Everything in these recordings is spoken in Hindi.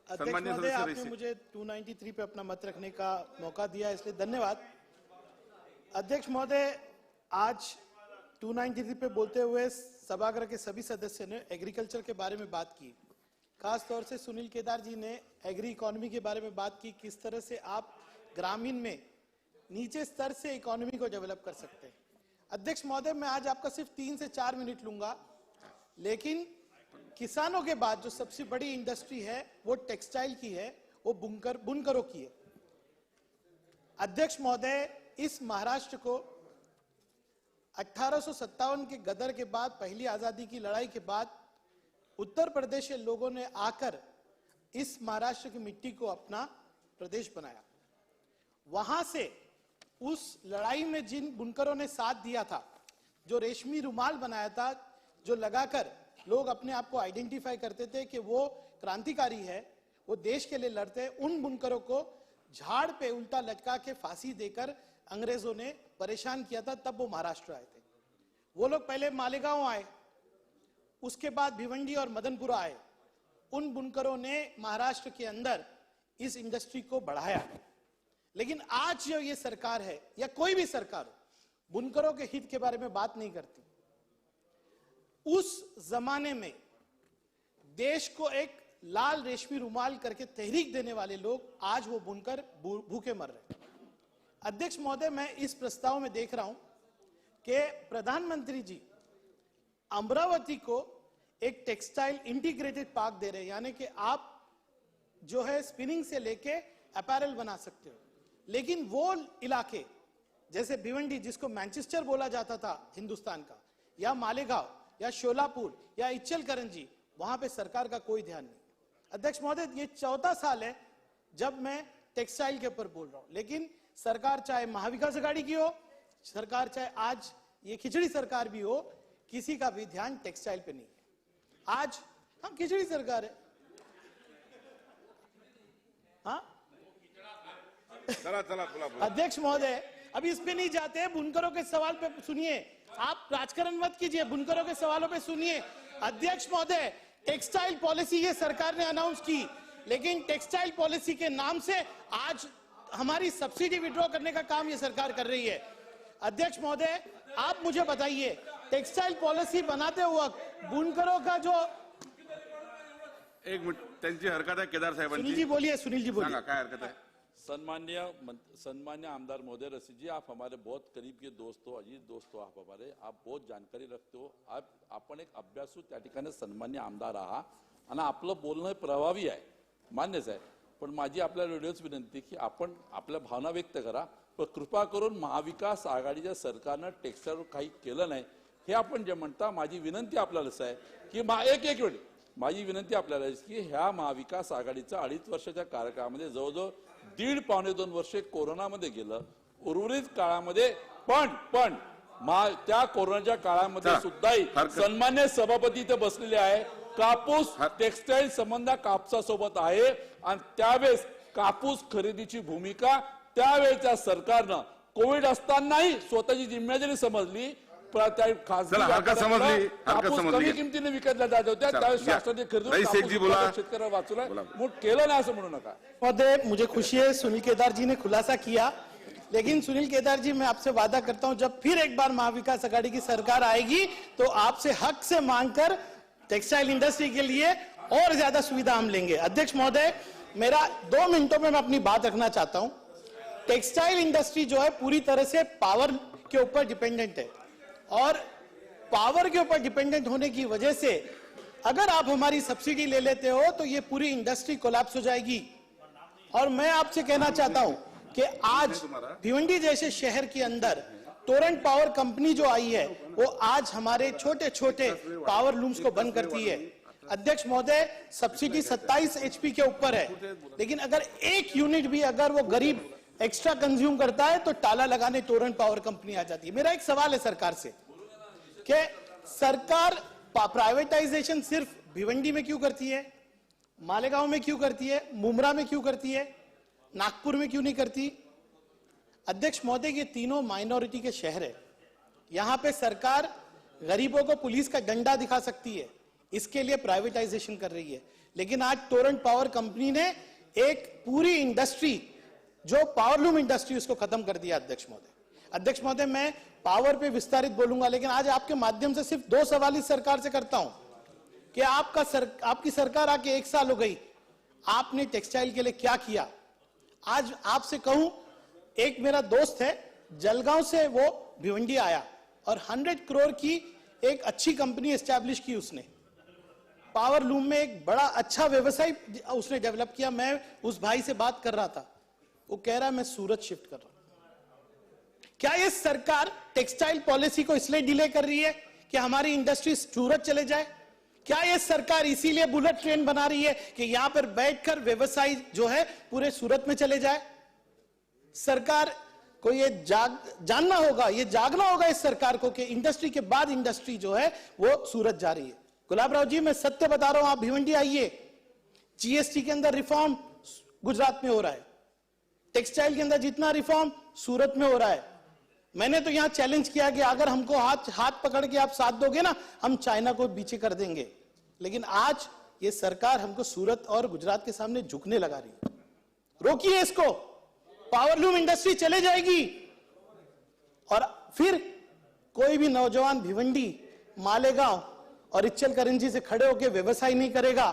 अध्यक्ष महोदय, आपने मुझे 293 पे अपना मत रखने का मौका दिया, इसलिए धन्यवाद। अध्यक्ष महोदय, आज 293 पे बोलते हुए सभागृह के सभी सदस्य ने एग्रीकल्चर के बारे में बात की। खास तौर से सुनील केदार जी ने एग्री इकोनॉमी के बारे में बात की, किस तरह से आप ग्रामीण में नीचे स्तर से इकोनॉमी को डेवलप कर सकते हैं। अध्यक्ष महोदय, मैं आज आपका सिर्फ 3 से 4 मिनट लूंगा, लेकिन किसानों के बाद जो सबसे बड़ी इंडस्ट्री है वो टेक्सटाइल की है, वो बुनकरों की है। अध्यक्ष महोदय, इस महाराष्ट्र को 1857 के गदर के बाद, पहली आजादी की लड़ाई के बाद उत्तर प्रदेश के लोगों ने आकर इस महाराष्ट्र की मिट्टी को अपना प्रदेश बनाया। वहां से उस लड़ाई में जिन बुनकरों ने साथ दिया था, जो रेशमी रुमाल बनाया था, जो लगाकर लोग अपने आप को आइडेंटिफाई करते थे कि वो क्रांतिकारी है, वो देश के लिए लड़ते हैं, उन बुनकरों को झाड़ पे उल्टा लटका के फांसी देकर अंग्रेजों ने परेशान किया था। तब वो महाराष्ट्र आए थे। वो लोग पहले मालेगांव आए, उसके बाद भिवंडी और मदनपुरा आए। उन बुनकरों ने महाराष्ट्र के अंदर इस इंडस्ट्री को बढ़ाया। लेकिन आज जो ये सरकार है या कोई भी सरकार हो, बुनकरों के हित के बारे में बात नहीं करती। उस जमाने में देश को एक लाल रेशमी रुमाल करके तहरीक देने वाले लोग आज वो बुनकर भूखे मर रहे हैं। अध्यक्ष महोदय, मैं इस प्रस्ताव में देख रहा हूं कि प्रधानमंत्री जी अमरावती को एक टेक्सटाइल इंटीग्रेटेड पार्क दे रहे हैं, यानी कि आप जो है स्पिनिंग से लेके अपैरल बना सकते हो। लेकिन वो इलाके जैसे भिवंडी, जिसको मैनचेस्टर बोला जाता था हिंदुस्तान का, या मालेगांव या शोलापुर या इच्चलकरंजी, वहां पे सरकार का कोई ध्यान नहीं। अध्यक्ष महोदय, ये 4था साल है जब मैं टेक्सटाइल के ऊपर बोल रहा हूं, लेकिन सरकार चाहे महाविकास आघाड़ी की हो, सरकार चाहे आज ये खिचड़ी सरकार भी हो, किसी का भी ध्यान टेक्सटाइल पे नहीं है। आज हम खिचड़ी सरकार है। हाँ, चला। अध्यक्ष महोदय, अभी इस पे नहीं जाते हैं, बुनकरों के सवाल पे सुनिए। आप राजकारण मत कीजिए, बुनकरों के सवालों पे सुनिए। अध्यक्ष महोदय, टेक्सटाइल पॉलिसी ये सरकार ने अनाउंस की, लेकिन टेक्सटाइल पॉलिसी के नाम से आज हमारी सब्सिडी विड्रॉ करने का काम ये सरकार कर रही है। अध्यक्ष महोदय, आप मुझे बताइए, टेक्सटाइल पॉलिसी बनाते वक्त बुनकरों का जो एक मिनिट, त्यांची हरकत आहे केदार साहेबांची। सुनील जी बोलिए, सुनील जी बोलिए। काय हरकत है? सम्मान्य आमदार महोदय रसी जी, आप हमारे बहुत करीब के दोस्त हो, अजीज दोस्त हो, आप हमारे, आप बहुत जानकारी रखते हो। आपण एक अभ्यासू त्या ठिकाणी सन्मान्य आमदार आहात आणि आपलं बोलणं प्रभावी आहे, मान्यच आहे। पण माझी आपल्याला व्हिडिओच विनंती की आपण आपल्या भावना व्यक्त करा, पण कृपा करून महाविकास आघाडीच्या सरकारनं टेक्सटाईलवर काही केलं नाही हे आपण जे म्हणता, माझी विनंती आपल्याला आहे की एक मिनिट, माझी विनंती आपल्याला आहे की ह्या महाविकास आघाडीच्या 2.5 वर्षाच्या कार्यकाळामध्ये जवळजवळ 1.5-2.5 वर्षे कोरोनामध्ये गेलं। उर्वरित काळामध्ये पण त्या कोरोनाच्या काळामध्ये सुद्धा सन्मान्य सभापती इथे बसलेले आहे। कापूस टेक्सटाईल संबंध कापसासोबत आहे आणि त्यावेळेस कापूस खरेदीची भूमिका त्यावेळेच्या सरकारनं कोविड असतानाही स्वतःची जिम्मेदारी समजली। कमी किमतीने विकल्या जात होत्या, त्यावेळेस शासनाने खरेदी शेतकऱ्याला वाचवलाय, केलं नाही असं म्हणू नका। महोदय, मुझे खुशी है सुनील केदार जी ने खुलासा किया, लेकिन सुनील केदार जी, मैं आपसे वादा करता हूं, जब फिर एक बार महाविकास आघाड़ी की सरकार आएगी तो आपसे हक से मांगकर टेक्सटाइल इंडस्ट्री के लिए और ज्यादा सुविधा हम लेंगे। अध्यक्ष महोदय, मेरा 2 मिनटों में मैं अपनी बात रखना चाहता हूं। टेक्सटाइल इंडस्ट्री जो है पूरी तरह से पावर के ऊपर डिपेंडेंट है, और पावर के ऊपर डिपेंडेंट होने की वजह से अगर आप हमारी सब्सिडी ले लेते हो तो ये पूरी इंडस्ट्री कोलैप्स हो जाएगी। और मैं आपसे कहना चाहता हूं कि आज भिवंडी जैसे शहर के अंदर टोरेंट पावर कंपनी जो आई है, वो आज हमारे छोटे छोटे पावर लूम्स को बंद करती है। अध्यक्ष महोदय, सब्सिडी 27 HP के ऊपर है, लेकिन अगर एक यूनिट भी अगर वो गरीब एक्स्ट्रा कंज्यूम करता है तो ताला लगाने टोरेंट पावर कंपनी आ जाती है। मेरा एक सवाल है सरकार से कि सरकार प्राइवेटाइजेशन सिर्फ भिवंडी में क्यों करती है, मालेगांव में क्यों करती है, मुमरा में क्यों करती है, नागपुर में क्यों नहीं करती? अध्यक्ष महोदय, ये तीनों माइनॉरिटी के शहर है, यहां पे सरकार गरीबों को पुलिस का डंडा दिखा सकती है, इसके लिए प्राइवेटाइजेशन कर रही है। लेकिन आज टोरेंट पावर कंपनी ने एक पूरी इंडस्ट्री, जो पावरलूम इंडस्ट्री, उसको खत्म कर दिया। अध्यक्ष महोदय, मैं पावर पे विस्तारित बोलूंगा, लेकिन आज आपके माध्यम से सिर्फ 2 सवाल इस सरकार से करता हूं कि आपकी सरकार आके 1 साल हो गई, आपने टेक्सटाइल के लिए क्या किया? आज आपसे कहूं, एक मेरा दोस्त है जलगांव से, वो भिवंडी आया और 100 करोड़ की एक अच्छी कंपनी एस्टैब्लिश की उसने। पावर लूम में एक बड़ा अच्छा व्यवसाय उसने डेवलप किया। मैं उस भाई से बात कर रहा था, वो कह रहा है मैं सूरत शिफ्ट कर रहा हूं। क्या ये सरकार टेक्सटाइल पॉलिसी को इसलिए डिले कर रही है कि हमारी इंडस्ट्री सूरत चले जाए? क्या ये सरकार इसीलिए बुलेट ट्रेन बना रही है कि यहां पर बैठकर व्यवसाय जो है पूरे सूरत में चले जाए? सरकार को ये जानना होगा, ये जागना होगा इस सरकार को कि इंडस्ट्री के बाद इंडस्ट्री जो है वो सूरत जा रही है। गुलाबराव जी, मैं सत्य बता रहा हूं, आप भिवंडी आइए, जीएसटी के अंदर रिफॉर्म गुजरात में हो रहा है, टेक्सटाइल के अंदर जितना रिफॉर्म सूरत में हो रहा है। मैंने तो यहां चैलेंज किया कि अगर हमको हाथ पकड़ के आप साथ दोगे ना, हम चाइना को पीछे कर देंगे। लेकिन आज ये सरकार हमको सूरत और गुजरात के सामने झुकने लगा रही है। रोकिए इसको, पावरलूम इंडस्ट्री चले जाएगी और फिर कोई भी नौजवान भिवंडी, मालेगांव और इच्चलकरंजी से खड़े होकर व्यवसाय नहीं करेगा,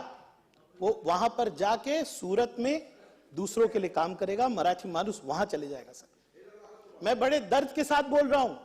वो वहां पर जाके सूरत में दूसरों के लिए काम करेगा, मराठी मानुस वहां चले जाएगा। सर, मैं बड़े दर्द के साथ बोल रहा हूं।